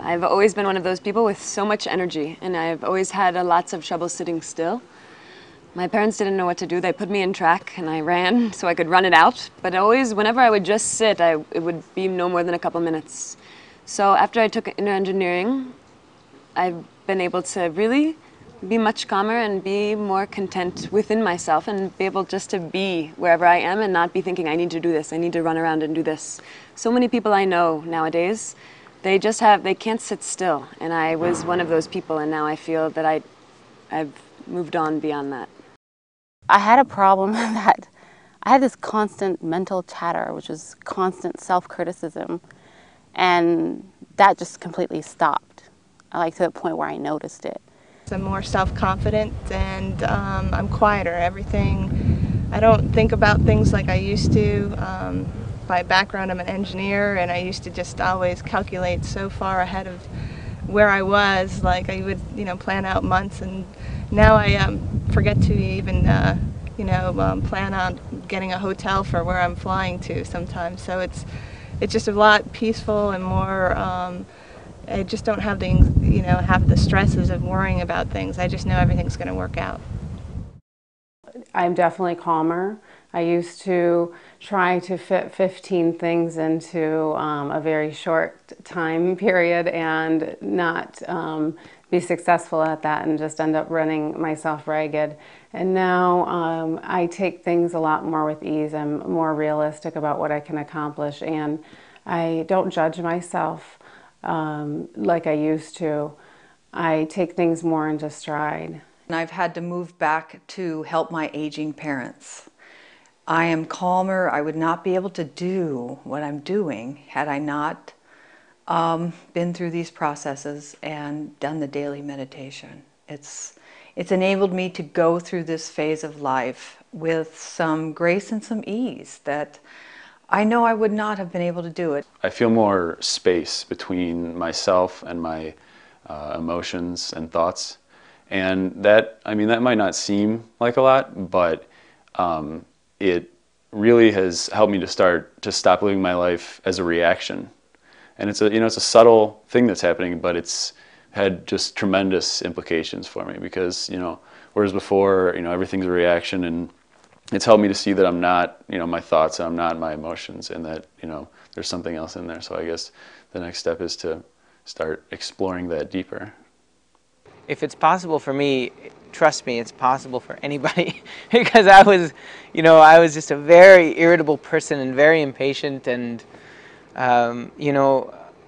I've always been one of those people with so much energy, and I've always had lots of trouble sitting still. My parents didn't know what to do. They put me in track, and I ran so I could run it out. But always, whenever I would just sit, it would be no more than a couple minutes. So after I took inner engineering, I've been able to really be much calmer and be more content within myself and be able just to be wherever I am and not be thinking, I need to do this, I need to run around and do this. So many people I know nowadays, they can't sit still. And I was one of those people, and now I feel that I've moved on beyond that. I had a problem that I had this constant mental chatter, which is constant self-criticism, and that just completely stopped. To the point where I noticed it. I'm more self-confident, and I'm quieter. I don't think about things like I used to. By background, I'm an engineer, and I used to just always calculate so far ahead of where I was. Like I would, plan out months, and now I forget to even, plan on getting a hotel for where I'm flying to sometimes. So it's just a lot peaceful and more. I just don't have the stresses of worrying about things. I just know everything's going to work out. I'm definitely calmer. I used to try to fit 15 things into a very short time period and not be successful at that and just end up running myself ragged. And now I take things a lot more with ease. I'm more realistic about what I can accomplish, and I don't judge myself like I used to. I take things more into stride. And I've had to move back to help my aging parents. I am calmer. I would not be able to do what I'm doing had I not been through these processes and done the daily meditation. It's enabled me to go through this phase of life with some grace and some ease that I know I would not have been able to do it. I feel more space between myself and my emotions and thoughts. And that might not seem like a lot, but it really has helped me to stop living my life as a reaction. And it's a subtle thing that's happening, but it's had just tremendous implications for me because, whereas before, everything's a reaction, and it's helped me to see that I'm not, my thoughts, I'm not my emotions, and that, there's something else in there. So I guess the next step is to start exploring that deeper. If it's possible for me, trust me, it's possible for anybody. Because I was just a very irritable person and very impatient, and,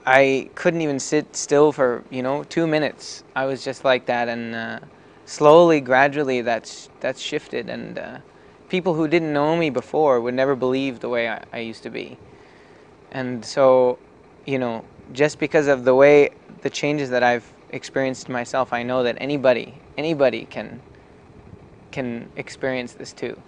I couldn't even sit still for, 2 minutes. I was just like that, and slowly, gradually, that's shifted, and people who didn't know me before would never believe the way I used to be. And so, just because of the changes that I've experienced myself, I know that anybody can experience this too.